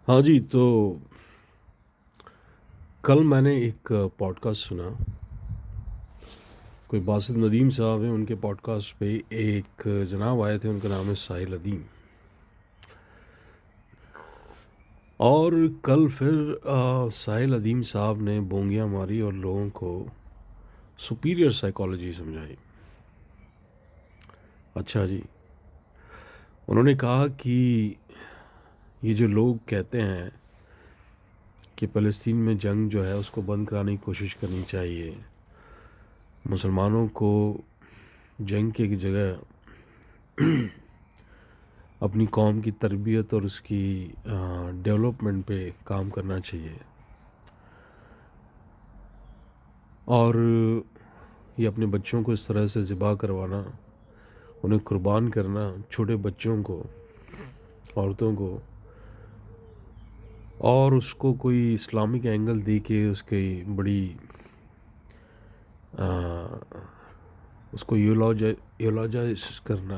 हाँ जी, तो कल मैंने एक पॉडकास्ट सुना। कोई बासित नदीम साहब हैं, उनके पॉडकास्ट पे एक जनाब आए थे, उनका नाम है साहिल अदीम। और कल फिर साहिल अदीम साहब ने बोंगियाँ मारी और लोगों को सुपीरियर साइकोलॉजी समझाई। अच्छा जी, उन्होंने कहा कि ये जो लोग कहते हैं कि फ़लस्तीन में जंग जो है उसको बंद कराने की कोशिश करनी चाहिए, मुसलमानों को जंग की जगह अपनी कौम की तरबियत और उसकी डेवलपमेंट पे काम करना चाहिए। और ये अपने बच्चों को इस तरह से ज़िबा करवाना, उन्हें कुर्बान करना, छोटे बच्चों को, औरतों को, और उसको कोई इस्लामिक एंगल दे के उसकी बड़ी आ, उसको यूलॉजाइज करना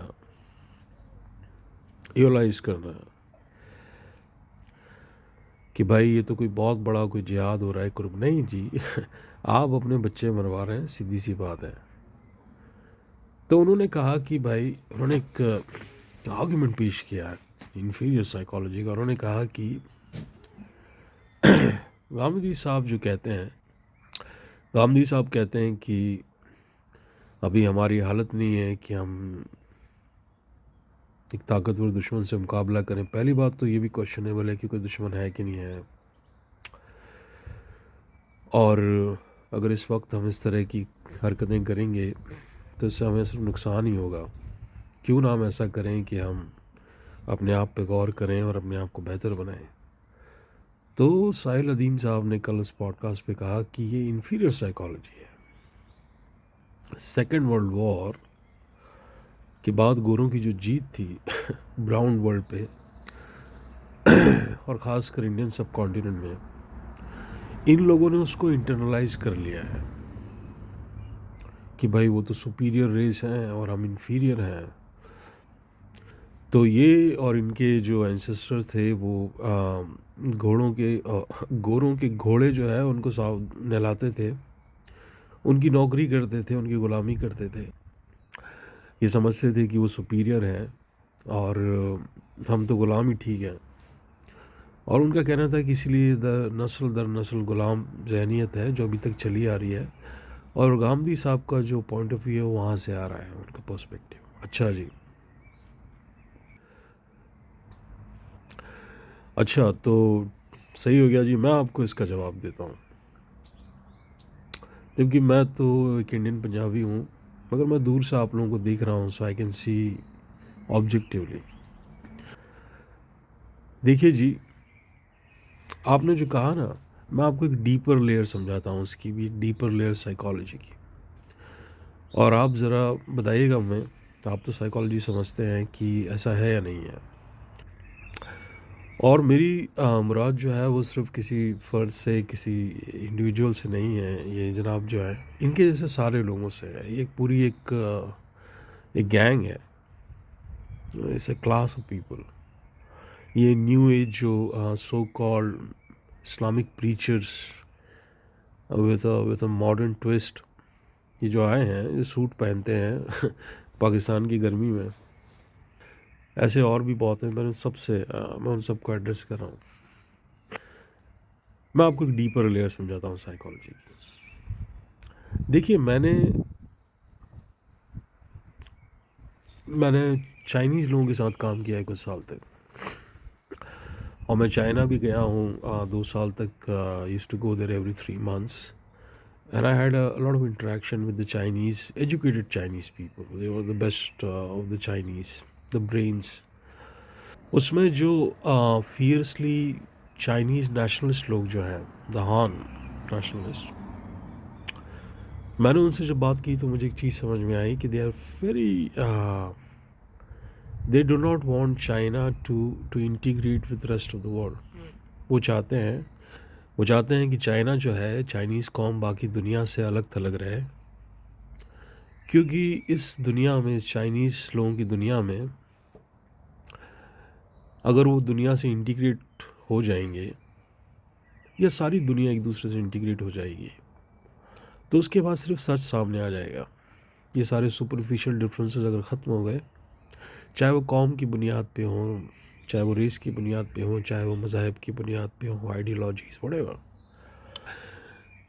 कि भाई ये तो कोई बहुत बड़ा कोई जिहाद हो रहा है, कुर्ब नहीं जी। आप अपने बच्चे मरवा रहे हैं, सीधी सी बात है। तो उन्होंने कहा कि भाई, उन्होंने एक आर्गुमेंट पेश किया इन्फीरियर साइकोलॉजी का। उन्होंने कहा कि गांधी साहब कहते हैं कि अभी हमारी हालत नहीं है कि हम एक ताकतवर दुश्मन से मुकाबला करें। पहली बात तो ये भी क्वेश्चनेबल है कि कोई दुश्मन है कि नहीं है, और अगर इस वक्त हम इस तरह की हरकतें करेंगे तो इससे हमें सिर्फ नुकसान ही होगा। क्यों ना हम ऐसा करें कि हम अपने आप पे गौर करें और अपने आप को बेहतर बनाएं। तो साहिल अदीम साहब ने कल इस पॉडकास्ट पे कहा कि ये इन्फीरियर साइकोलॉजी है। सेकेंड वर्ल्ड वॉर के बाद गोरों की जो जीत थी ब्राउन वर्ल्ड पे, और ख़ासकर इंडियन सब कॉन्टिनेंट में, इन लोगों ने उसको इंटरनलाइज कर लिया है कि भाई वो तो सुपीरियर रेस हैं और हम इन्फीरियर हैं। तो ये और इनके जो एंसेस्टर थे वो गोरों के घोड़े जो है उनको नहलाते थे, उनकी नौकरी करते थे, उनकी ग़ुलामी करते थे। ये समझते थे कि वो सुपीरियर हैं और हम तो ग़ुलाम ही ठीक हैं। और उनका कहना था कि इसलिए दर नस्ल ग़ुलाम जहनीत है जो अभी तक चली आ रही है। और गांधी साहब का जो पॉइंट ऑफ व्यू है वो वहाँ से आ रहा है, उनका पर्सपेक्टिव। अच्छा जी, अच्छा तो सही हो गया जी, मैं आपको इसका जवाब देता हूँ। जबकि मैं तो एक इंडियन पंजाबी हूँ, मगर मैं दूर से आप लोगों को देख रहा हूँ, सो आई कैन सी ऑब्जेक्टिवली। देखिए जी, आपने जो कहा ना, मैं आपको एक डीपर लेयर समझाता हूँ, उसकी भी एक डीपर लेयर साइकोलॉजी की। और आप ज़रा बताइएगा मैं, आप तो साइकोलॉजी समझते हैं कि ऐसा है या नहीं है। और मेरी मुराद जो है वो सिर्फ किसी फ़र्द से, किसी इंडिविजुअल से नहीं है। ये जनाब जो है इनके जैसे सारे लोगों से है। ये पूरी एक गैंग है, it's a class of people. ये न्यू एज जो so called Islamic preachers with a modern twist, ये जो आए हैं, जो सूट पहनते हैं पाकिस्तान की गर्मी में, ऐसे और भी बहुत हैं। मैं उन सबको एड्रेस कर रहा हूँ। मैं आपको एक डीपर लेयर समझाता हूँ साइकोलॉजी की। देखिए, मैंने चाइनीज़ लोगों के साथ काम किया है कुछ साल तक, और मैं चाइना भी गया हूँ 2 साल तक। Used to go there every 3 months, and I had a lot of interaction with the Chinese, educated Chinese people. They were the best of the Chinese, the brains. उसमें जो फियर्सली चाइनीज़ नेशनलिस्ट लोग जो हैं, the हान nationalist, मैंने उनसे जब बात की तो मुझे एक चीज़ समझ में आई कि they are very, they do not want China to integrate with rest of the world. वो चाहते हैं वो चाहते हैं कि चाइना जो है, चाइनीज़ कौम बाकी दुनिया से अलग थलग रहे, क्योंकि इस दुनिया में, इस चाइनीज़ लोगों की दुनिया में, अगर वो दुनिया से इंटीग्रेट हो जाएंगे या सारी दुनिया एक दूसरे से इंटीग्रेट हो जाएगी, तो उसके बाद सिर्फ सच सामने आ जाएगा। ये सारे सुपरफिशियल डिफरेंसेस अगर ख़त्म हो गए, चाहे वो कौम की बुनियाद पे हों, चाहे वो रेस की बुनियाद पे हों, चाहे वो मज़ाहब की बुनियाद पे हों, आइडियोलॉजीज़ व्हाटएवर,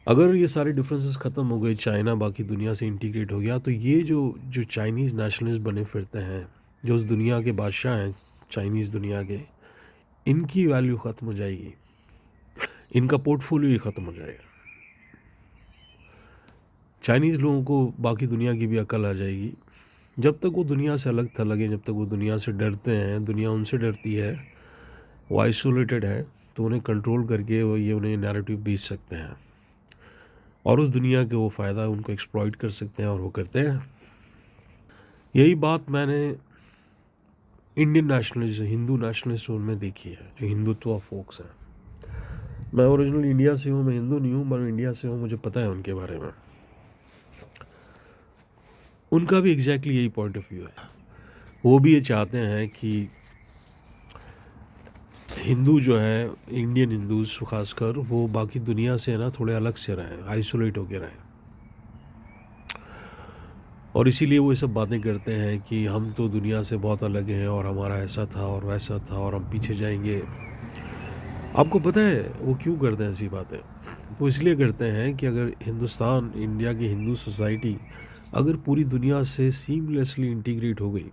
अगर ये सारे डिफरेंसेस ख़त्म हो गए, चाइना बाकी दुनिया से इंटीग्रेट हो गया, तो ये जो जो चाइनीज़ नेशनलिस्ट बने फिरते हैं, जो उस दुनिया के बादशाह हैं चाइनीज़ दुनिया के, इनकी वैल्यू ख़त्म हो जाएगी, इनका पोर्टफोलियो ही ख़त्म हो जाएगा। चाइनीज़ लोगों को बाकी दुनिया की भी अकल आ जाएगी। जब तक वो दुनिया से अलग थलग हैं, जब तक वो दुनिया से डरते हैं, दुनिया उनसे डरती है, वो आइसोलेटेड है, तो उन्हें कंट्रोल करके वो ये उन्हें नैरेटिव बेच सकते हैं और उस दुनिया के वो फ़ायदा उनको एक्सप्लॉइट कर सकते हैं, और वो करते हैं। यही बात मैंने इंडियन नेशनलिस्ट, हिंदू नेशनलिस्ट उनमें देखी है, जो हिंदुत्व फोक्स हैं। मैं ओरिजिनल इंडिया से हूँ, मैं हिंदू नहीं हूँ, मैं इंडिया से हूँ, मुझे पता है उनके बारे में। उनका भी एग्जैक्टली यही पॉइंट ऑफ व्यू है। वो भी ये चाहते हैं कि हिंदू जो है, इंडियन हिंदूज खासकर, वो बाकी दुनिया से ना थोड़े अलग से रहें, आइसोलेट होकर रहें, और इसीलिए वो ये सब बातें करते हैं कि हम तो दुनिया से बहुत अलग हैं और हमारा ऐसा था और वैसा था और हम पीछे जाएंगे। आपको पता है वो क्यों करते हैं ऐसी बातें? वो इसलिए करते हैं कि अगर हिंदुस्तान, इंडिया की हिंदू सोसाइटी अगर पूरी दुनिया से सीमलेसली इंटीग्रेट हो गई,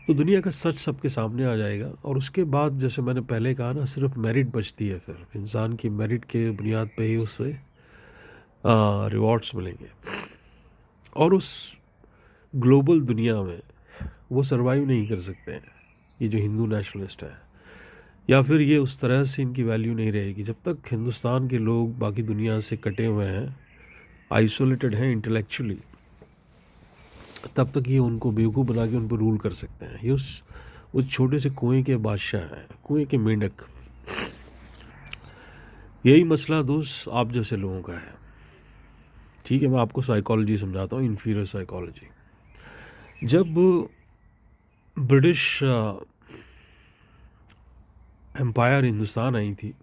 तो दुनिया का सच सबके सामने आ जाएगा, और उसके बाद जैसे मैंने पहले कहा ना, सिर्फ मेरिट बचती है। फिर इंसान की मेरिट के बुनियाद पे ही उसे रिवॉर्ड्स मिलेंगे, और उस ग्लोबल दुनिया में वो सरवाइव नहीं कर सकते हैं, ये जो हिंदू नेशनलिस्ट है, या फिर ये उस तरह से इनकी वैल्यू नहीं रहेगी। जब तक हिंदुस्तान के लोग बाकी दुनिया से कटे हुए हैं, आइसोलेटेड हैं इंटेलेक्चुअली, तब तक ये उनको बेवकूफ़ बना के उन पर रूल कर सकते हैं। ये उस छोटे से कुएं के बादशाह हैं, कुएं के मेंढक। यही मसला दोस्त आप जैसे लोगों का है। ठीक है, मैं आपको साइकोलॉजी समझाता हूँ, इन्फीरियर साइकोलॉजी। जब ब्रिटिश एम्पायर हिंदुस्तान आई थी,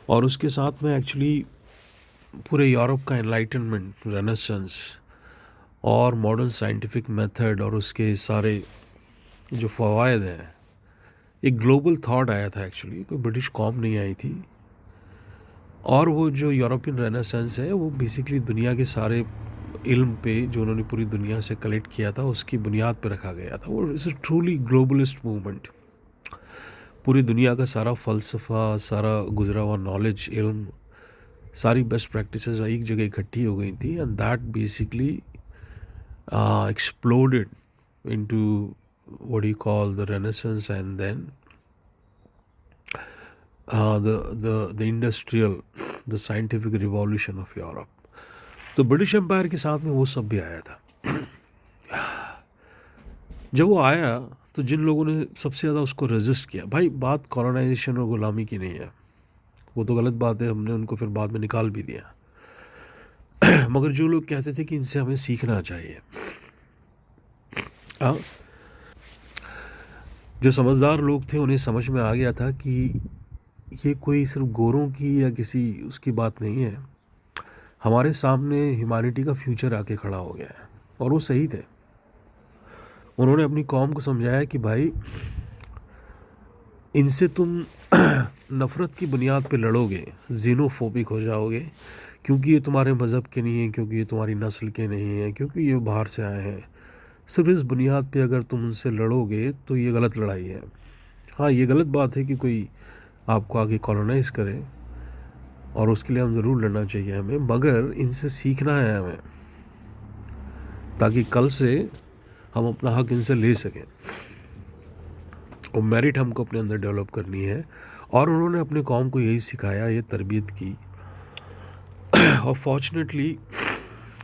और उसके साथ में एक्चुअली पूरे यूरोप का एनलाइटनमेंट, रेनेसेंस और मॉडर्न साइंटिफिक मेथड और उसके सारे जो फ़वायद हैं, एक ग्लोबल थॉट आया था। एक्चुअली कोई ब्रिटिश कॉम नहीं आई थी, और वो जो यूरोपियन रेनेसेंस है, वो बेसिकली दुनिया के सारे इल्म पे जो उन्होंने पूरी दुनिया से कलेक्ट किया था, उसकी बुनियाद पे रखा गया था। वो it's a truly globalist movement. पूरी दुनिया का सारा फ़लसफ़ा, सारा गुजरा हुआ नॉलेज, इल्म, सारी बेस्ट प्रैक्टिसेस एक जगह इकट्ठी हो गई थी, and that basically exploded into what you call the Renaissance, and then the industrial, the scientific revolution of Europe. तो ब्रिटिश एम्पायर के साथ में वो सब भी आया था। जब वो आया, तो जिन लोगों ने सबसे ज़्यादा उसको रेजिस्ट किया, भाई बात कॉलोनाइजेशन और ग़ुलामी की नहीं है, वो तो गलत बात है, हमने उनको फिर बाद में निकाल भी दिया। मगर जो लोग कहते थे कि इनसे हमें सीखना चाहिए, जो समझदार लोग थे, उन्हें समझ में आ गया था कि ये कोई सिर्फ गोरों की या किसी उसकी बात नहीं है, हमारे सामने ह्यूमैनिटी का फ्यूचर आके खड़ा हो गया है। और वो सही थे। उन्होंने अपनी कौम को समझाया कि भाई इनसे तुम नफ़रत की बुनियाद पे लड़ोगे, जीनोफोबिक हो जाओगे, क्योंकि ये तुम्हारे मज़हब के नहीं हैं, क्योंकि ये तुम्हारी नस्ल के नहीं हैं, क्योंकि ये बाहर से आए हैं। सिर्फ इस बुनियाद पे अगर तुम उनसे लड़ोगे तो ये गलत लड़ाई है। हाँ, ये गलत बात है कि कोई आपको आगे कॉलोनाइज़ करे, और उसके लिए हम ज़रूर लड़ना चाहिए हमें, मगर इनसे सीखना है हमें, ताकि कल से हम अपना हक इनसे ले सकें, और मेरिट हमको अपने अंदर डेवलप करनी है। और उन्होंने अपने कौम को यही सिखाया, ये तरबियत की। और फॉर्चुनेटली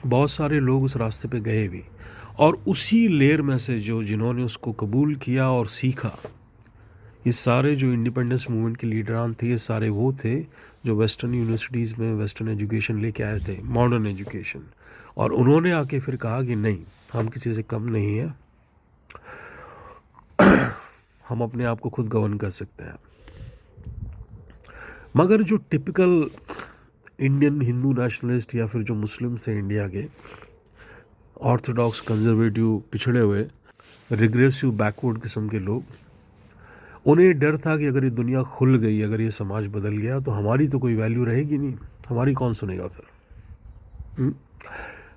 बहुत सारे लोग उस रास्ते पे गए भी, और उसी लेयर में से जिन्होंने उसको कबूल किया और सीखा, ये सारे जो इंडिपेंडेंस मूवमेंट के लीडरान थे, ये सारे वो थे जो वेस्टर्न यूनिवर्सिटीज़ में वेस्टर्न एजुकेशन लेके आए थे, मॉडर्न एजुकेशन। और उन्होंने आके फिर कहा कि नहीं, हम किसी से कम नहीं हैं, हम अपने आप को खुद गवर्न कर सकते हैं। मगर जो टिपिकल इंडियन हिंदू नेशनलिस्ट या फिर जो मुस्लिम्स हैं इंडिया के, ऑर्थोडॉक्स, कंजर्वेटिव, पिछड़े हुए, रिग्रेसिव, बैकवर्ड किस्म के लोग, उन्हें डर था कि अगर ये दुनिया खुल गई, अगर ये समाज बदल गया तो हमारी तो कोई वैल्यू रहेगी नहीं, हमारी कौन सुनेगा फिर।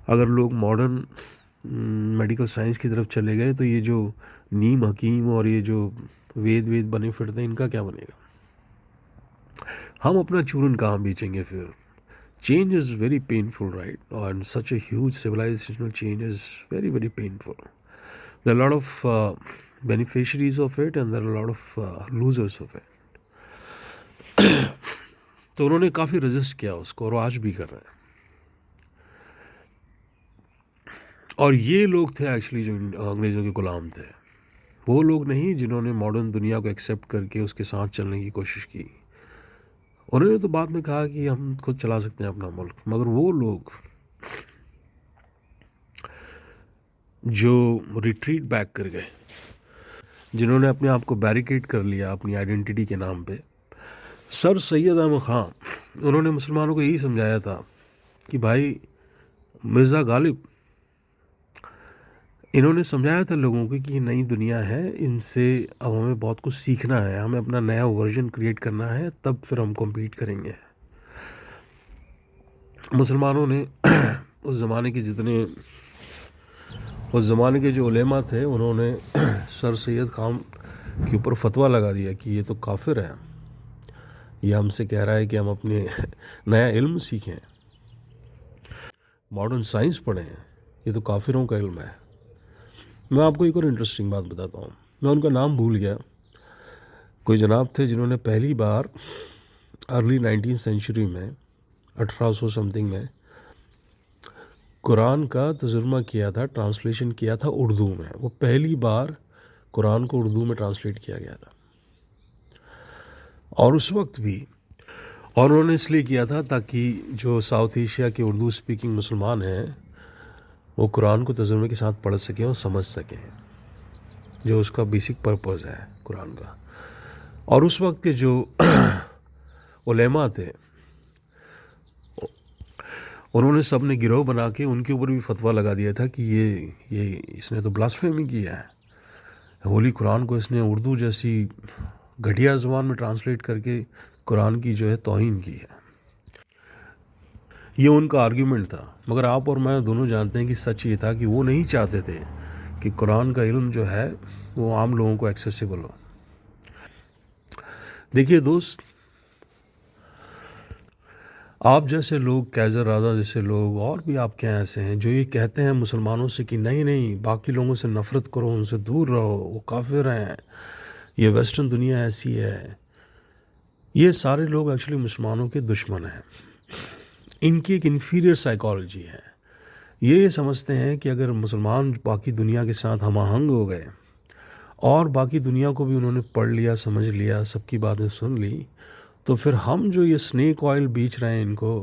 अगर लोग मॉडर्न मेडिकल साइंस की तरफ चले गए तो ये जो नीम हकीम और ये जो वेद वेद बने फिरते हैं, इनका क्या बनेगा। हम अपना चूरन कहाँ बेचेंगे फिर। Change is very painful, right, और such a huge civilisational change is very very painful. There are lot of beneficiaries of it and there are a lot of losers of it. तो उन्होंने काफ़ी रेजिस्ट किया उसको और आज भी कर रहे हैं। और ये लोग थे एक्चुअली जो अंग्रेज़ों के गुलाम थे, वो लोग नहीं जिन्होंने मॉडर्न दुनिया को एक्सेप्ट करके उसके साथ चलने की कोशिश की। उन्होंने तो बाद में कहा कि हम खुद चला सकते हैं अपना मुल्क, मगर वो लोग जो रिट्रीट बैक कर गए, जिन्होंने अपने आप को बैरिकेड कर लिया अपनी आइडेंटिटी के नाम पे। सर सैयद अहमद ख़ान, उन्होंने मुसलमानों को यही समझाया था कि भाई मिर्ज़ा गालिब, इन्होंने समझाया था लोगों को कि ये नई दुनिया है, इनसे अब हमें बहुत कुछ सीखना है, हमें अपना नया वर्जन क्रिएट करना है, तब फिर हम कम्पीट करेंगे। मुसलमानों ने उस ज़माने के जो उलेमा थे, उन्होंने सर सैयद ख़ान के ऊपर फतवा लगा दिया कि ये तो काफिर है, ये हमसे कह रहा है कि हम अपने नया इल्म सीखें, मॉडर्न साइंस पढ़ें, ये तो काफिरों का इल्म है। मैं आपको एक और इंटरेस्टिंग बात बताता हूँ, मैं उनका नाम भूल गया। कोई जनाब थे जिन्होंने पहली बार अर्ली 19th सेंचुरी में 1800 समथिंग में कुरान का तर्जुमा किया था, ट्रांसलेशन किया था उर्दू में। वो पहली बार कुरान को उर्दू में ट्रांसलेट किया गया था। और उस वक्त भी, और उन्होंने इसलिए किया था ताकि जो साउथ एशिया के उर्दू स्पीकिंग मुसलमान हैं वो कुरान को तर्जुमे के साथ पढ़ सकें और समझ सकें, जो उसका बेसिक पर्पज़ है कुरान का। और उस वक्त के जो उलेमा थे, उन्होंने सब ने गिरोह बना के उनके ऊपर भी फतवा लगा दिया था कि ये इसने तो ब्लास्फेमी किया है, होली कुरान को इसने उर्दू जैसी घटिया ज़बान में ट्रांसलेट करके कुरान की जो है तौहीन की है। ये उनका आर्ग्यूमेंट था। मगर आप और मैं दोनों जानते हैं कि सच ये था कि वो नहीं चाहते थे कि कुरान का इल्म जो है वो आम लोगों को एक्सेसिबल हो। देखिए दोस्त, आप जैसे लोग, कैज़र राजा जैसे लोग, और भी आपके यहाँ ऐसे हैं जो ये कहते हैं मुसलमानों से कि नहीं नहीं, बाकी लोगों से नफ़रत करो, उनसे दूर रहो, वो काफिर हैं, ये वेस्टर्न दुनिया ऐसी है। ये सारे लोग एक्चुअली मुसलमानों के दुश्मन हैं। इनकी एक इन्फीरियर साइकोलॉजी है। ये समझते हैं कि अगर मुसलमान बाकी दुनिया के साथ हमाहंग हो गए और बाकी दुनिया को भी उन्होंने पढ़ लिया, समझ लिया, सबकी बातें सुन ली, तो फिर हम जो ये स्नेक ऑयल बेच रहे हैं इनको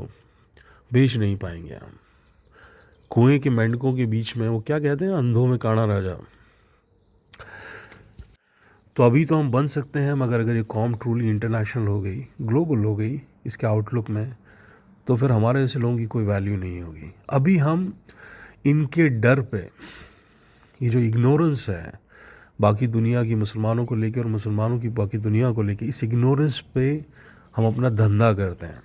बेच नहीं पाएंगे। हम कुएं के मेंढकों के बीच में, वो क्या कहते हैं, अंधों में काना राजा। तो अभी तो हम बन सकते हैं, मगर अगर ये कॉम ट्रूली इंटरनेशनल हो गई, ग्लोबल हो गई इसके आउटलुक में, तो फिर हमारे ऐसे लोगों की कोई वैल्यू नहीं होगी। अभी हम इनके डर पे, ये जो इग्नोरेंस है बाकी दुनिया की मुसलमानों को लेकर और मुसलमानों की बाकी दुनिया को लेकर, इस इग्नोरेंस पे हम अपना धंधा करते हैं।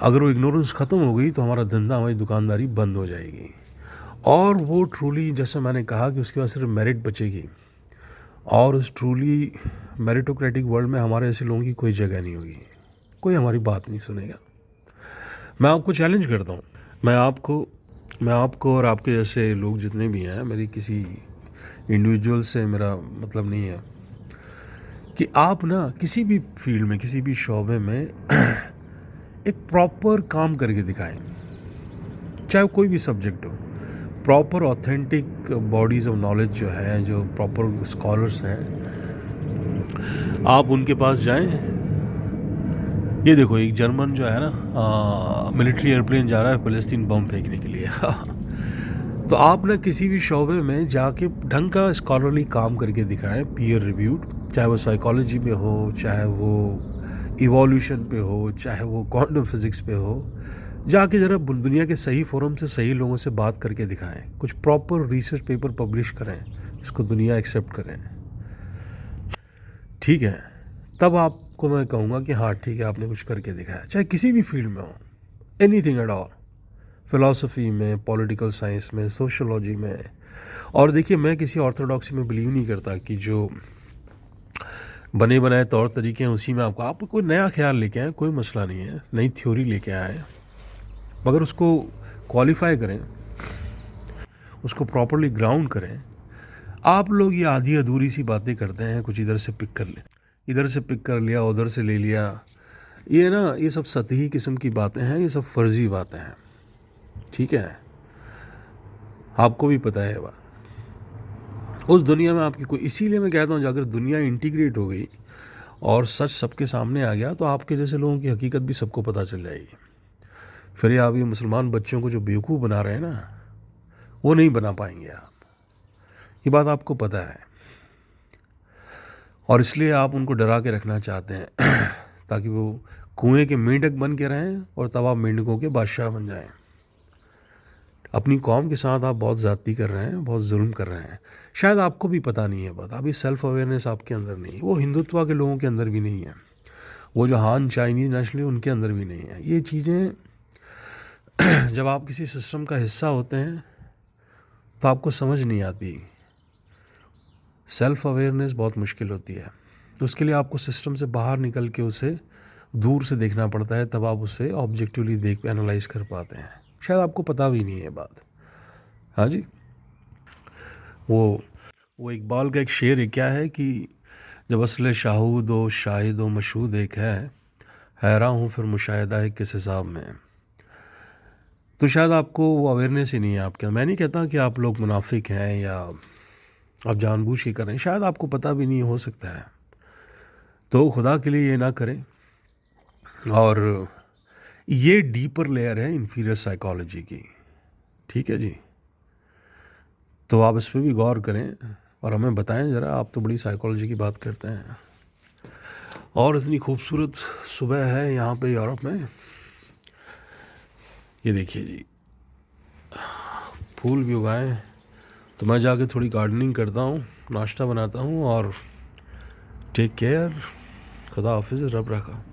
अगर वो इग्नोरेंस ख़त्म हो गई तो हमारा धंधा, हमारी दुकानदारी बंद हो जाएगी। और वो ट्रूली, जैसे मैंने कहा कि उसके बाद सिर्फ मेरिट बचेगी, और उस ट्रूली मेरिटोक्रेटिक वर्ल्ड में हमारे ऐसे लोगों की कोई जगह नहीं होगी, कोई हमारी बात नहीं सुनेगा। मैं आपको चैलेंज करता हूँ, मैं आपको और आपके जैसे लोग जितने भी हैं, मेरी किसी इंडिविजुअल से मेरा मतलब नहीं है, कि आप ना किसी भी फील्ड में, किसी भी शोबे में एक प्रॉपर काम करके दिखाएं, चाहे कोई भी सब्जेक्ट हो। Proper authentic bodies of knowledge जो है, जो प्रॉपर स्कॉलर्स हैं, आप उनके पास जाएं। ये देखो, एक जर्मन जो है ना, मिलिट्री एयरप्लेन जा रहा है फ़लस्तीन बम फेंकने के लिए तो आप ना किसी भी शोबे में जाके ढंग का स्कॉलरली काम करके दिखाएं, पीयर रिव्यूड, चाहे वो साइकोलॉजी में हो, चाहे वो इवोल्यूशन पे हो, चाहे वो क्वांटम फिज़िक्स पे हो, जाके ज़रा दुनिया के सही फोरम से सही लोगों से बात करके दिखाएं, कुछ प्रॉपर रिसर्च पेपर पब्लिश करें जिसको दुनिया एक्सेप्ट करें, ठीक है। तब आपको मैं कहूँगा कि हाँ ठीक है, आपने कुछ करके दिखाया, चाहे किसी भी फील्ड में हो, एनीथिंग एट ऑल, फ़िलासफ़ी में, पॉलिटिकल साइंस में, सोशोलॉजी में। और देखिए, मैं किसी ऑर्थोडॉक्सी में बिलीव नहीं करता कि जो बने बनाए तौर तरीके हैं उसी में आप कोई नया ख्याल लेके आए, कोई मसला नहीं है, नई थ्योरी लेके आए, मगर उसको क्वालिफाई करें, उसको प्रॉपरली ग्राउंड करें। आप लोग ये आधी अधूरी सी बातें करते हैं, कुछ इधर से पिक कर ले, इधर से पिक कर लिया, उधर से ले लिया, ये ना, ये सब सतही किस्म की बातें हैं, ये सब फर्जी बातें हैं, ठीक है। आपको भी पता है बात, उस दुनिया में आपकी कोई, इसीलिए मैं कहता हूँ अगर दुनिया इंटीग्रेट हो गई और सच सबके सामने आ गया तो आपके जैसे लोगों की हकीकत भी सबको पता चल जाएगी। फिर ये आप ये मुसलमान बच्चों को जो बेवकूफ़ बना रहे हैं ना, वो नहीं बना पाएंगे आप, ये बात आपको पता है। और इसलिए आप उनको डरा के रखना चाहते हैं ताकि वो कुएं के मेंढक बन के रहें और तब आप मेंढकों के बादशाह बन जाएं। अपनी कौम के साथ आप बहुत ज़्यादती कर रहे हैं, बहुत जुल्म कर रहे हैं। शायद आपको भी पता नहीं है बात, अभी सेल्फ अवेयरनेस आपके अंदर नहीं है, वो हिंदुत्व के लोगों के अंदर भी नहीं है, वो जो हान चाइनीज़ नेशनल उनके अंदर भी नहीं है। ये चीज़ें जब आप किसी सिस्टम का हिस्सा होते हैं तो आपको समझ नहीं आती। सेल्फ अवेयरनेस बहुत मुश्किल होती है, तो उसके लिए आपको सिस्टम से बाहर निकल के उसे दूर से देखना पड़ता है, तब आप उसे ऑब्जेक्टिवली देख एनालाइज कर पाते हैं। शायद आपको पता भी नहीं है बात। हाँ जी, वो इकबाल का एक शेर है, क्या है कि जब असले शाहूद हो, शाहिद हो, मशहूद एक है, हैरान हूँ फिर मुशाहिदा है किस हिसाब में। तो शायद आपको वो अवेयरनेस ही नहीं है आपके। मैं नहीं कहता कि आप लोग मुनाफिक हैं या आप जानबूझ के करें, शायद आपको पता भी नहीं हो सकता है, तो खुदा के लिए ये ना करें। और ये डीपर लेयर है इन्फीरियर साइकोलॉजी की, ठीक है जी। तो आप इस पर भी गौर करें और हमें बताएं ज़रा, आप तो बड़ी साइकोलॉजी की बात करते हैं। और इतनी खूबसूरत सुबह है यहाँ पे यूरोप में, ये देखिए जी, फूल भी उगाए। तो मैं जाके थोड़ी गार्डनिंग करता हूँ, नाश्ता बनाता हूँ, और टेक केयर, खुदा हाफिज़, रब रखा।